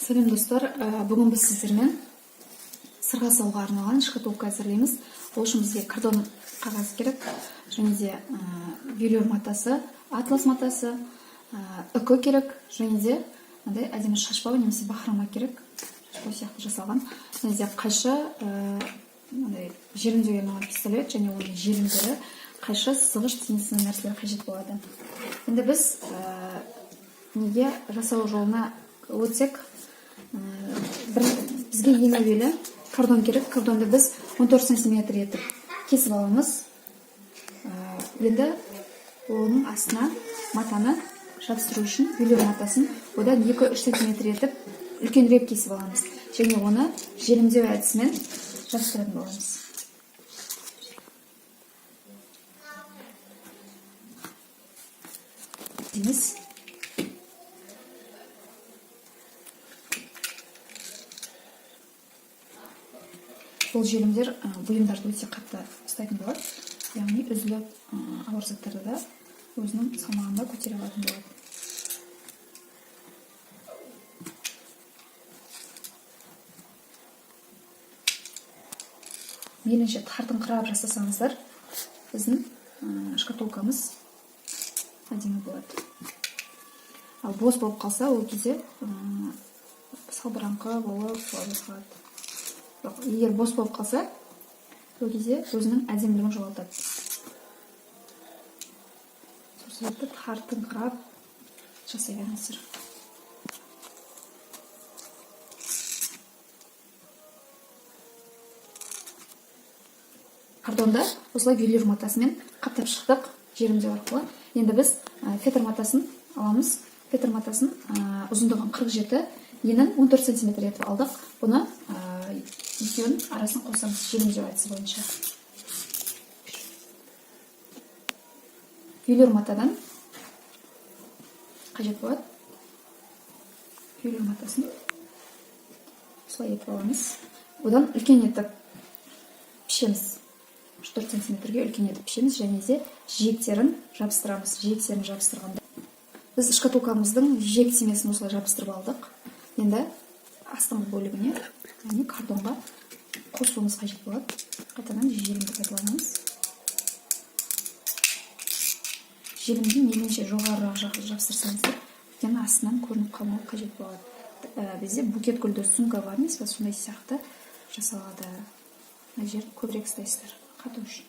Сәлем достар, бүгін біз сіздермен сырға салуға арналған шкатулка әзірлейміз. Ол үшін бізге картон қағаз керек, және де велюр матасы, атлас матасы, үкі керек, және де әдемі шашбау немесе бахрома керек. Шашбау сияқты жасалған. Және де қайшы, желімдеуге арналған пистолет, және оның желімдері, қайшы, сызғыш тиісті нәрселер қажет болады. Енді біз неге жасау жолына өтсек, бізге ең әуелі кардон керек. Кардонды біз 14 см етіп кесіп аламыз. Енді оның астына матаны жабыстыру үшін велюр матасын одан 2-3 см етіп үлкенірек кесіп аламыз. Және оны желімдеу әдісімен жабыстыратын боламыз. Бұл желімдер бұйымдарды өте қатты ұстайтын болады. Яғни үзіліп ауыр заттарды да өзінің салмағында көтере алатын болады. Мейлінше тартыңқырап жасасаңыздар, біздің шкатулкамыз әдемі болады. Ал бос болып қалса, ол кезде салбыраңқы болып қалады. Егер бос болып қалса, ол кезде өзінің әдемілігін жоғалтады. Сол себепті тартыңқырап жасай беріңіздер. Кардонда осылай велюр матасымен қаптап шықтық, желімдеу арқылы. Енді біз фетр матасын аламыз. Фетр матасын ұзындығын 47, енін 14 см етіп алдық. Бұны екеуін арасын қосамыз желімдеу әдісі бойынша. Велюр матадан қажет болады. Велюр матасын осылай етіп аламыз. Одан үлкен етіп пішеміз. 4 см-ге үлкен етіп пішеміз, және де жиектерін жабыстырамыз. Жиектерін жабыстырғанда біз шкатулкамыздың жиек тимесін осылай жабыстырып алдық. Енді астыңғы бөлігіне, яғни картонға қосуымыз қажет болады. Қайтадан желімді пайдаланамыз. Желімді мейлінше жоғарырақ жабыстырсаңыздар, өйткені астынан көрініп қалмауы қажет болады. Бізде букет гүлді сумка бар емес, сондай сияқты жасалады. Мына жер көбірек ұстайсыздар, қату үшін.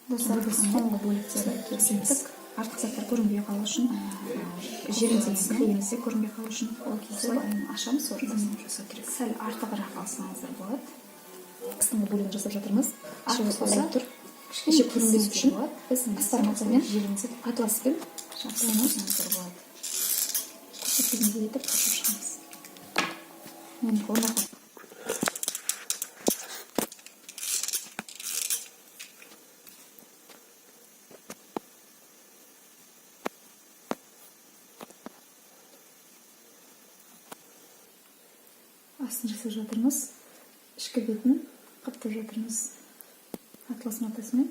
Достар, біз соңғы бөліктері кесіндік. Артық заттар көрінбей қалу үшін, желімдесін немесе көрінбей қалу үшін ол кезде ашамыз, орнын жасау керек. Сәл артығырақ алсаңыздар болады. Астыңғы бөлігін жасап жатырмыз. Артық болса, іші көрінбес үшін біз астарматамен желімдесіп атласпен жабыстырамыздар болады. Көрсеткенде етіп қашып шығамыз. Мен қолына астын жасап жатырмыз. Ішкі бетін қаптап жатырмыз атлас матасымен.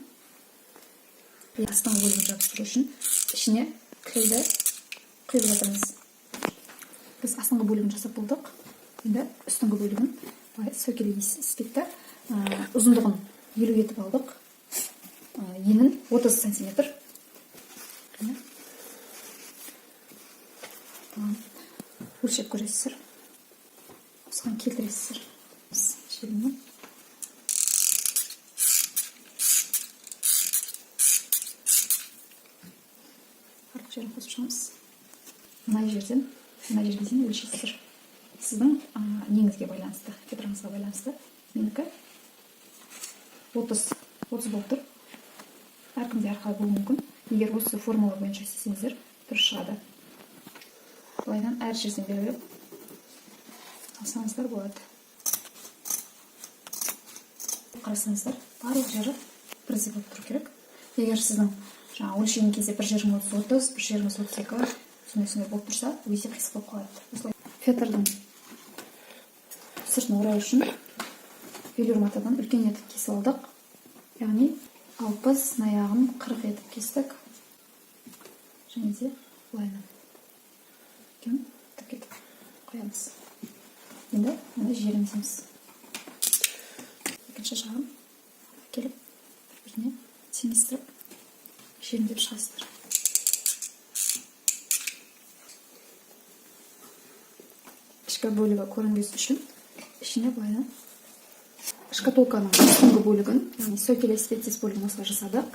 Астыңғы бөлігін жабыстыру үшін ішіне крейді құйып жатырмыз. Біз астыңғы бөлігін жасап болдық. Енді үстіңгі бөлігін сөкелей іспетті. Ұзындығын 50 етіп алдық. Енін 30 см. Өлшеп көресіздер. Осыған келтіресіздер. Желімнен. Артық жерін қосып шығамыз. Мына жерге дейін өлшейсіздер. Сіздің неңізге байланысты, фетраңызға байланысты. Менікі 30 болып тұр. Әркімде әрқалай болуы мүмкін. Егер осы формула бойынша істесеңіздер, дұрыс шығады. Былайдан әр жерден беріп алсаңыздар болады. Қарасаңыздар, барлық жері бірдей болып тұру керек. Егер сіздің өлшеген кезде бір жеріңіз 30, бір жеріңіз 32, сондай болып тұрса, өте қисық болып қалады. Осылай фетрдің сыртын орау үшін велюр матадан үлкен етіп кесіп алдық. Яғни 60 аяғын 40 етіп кестік. Және де былайынан тік етіп қоямыз. Енді мұны желіміземіз. Екінші жағын келіп бір-біріне теңестіріп желімдеп шығасыздар. Ішкі бөлігі көрінбес үшін ішіне былайынан шкатулканың үстіңгі бөлігін, яғни сөкелес специес бөлігін осылай жасадық.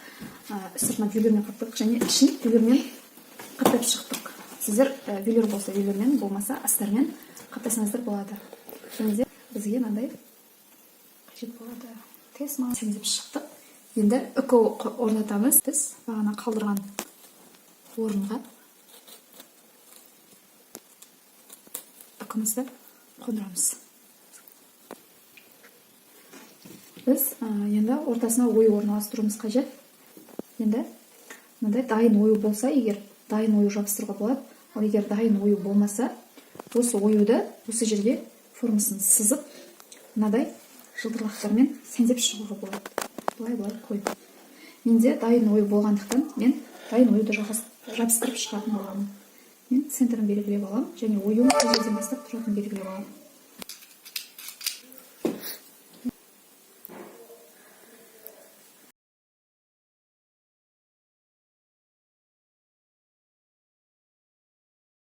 Сыртына велюрмен қаптық және ішін велюрмен қаптап шықтық. Сіздер велюр болса велюрмен, болмаса астармен қаптасаңыздар болады. Және де бізге мынандай қажет болады. Тез теңдеп шықтық. Енді үкі орнатамыз. Біз бағана қалдырған орынға үкімізді қондырамыз. Біз енді ортасына ою орналастыруымыз қажет. Енді мынандай дайын ою болса, егер дайын ою жабыстыруға болады, ал егер дайын ою болмаса, осы оюды осы жерге формасын сызып, мынадай жылтырлақтармен сәндеп шығуға болады. Былай қойып. Менде дайын ою болғандықтан, мен дайын оюды жабыстырып шығатын боламын. Мен центрін белгілеп аламын және оюын қай жерден бастап тұратынын белгілеп аламын.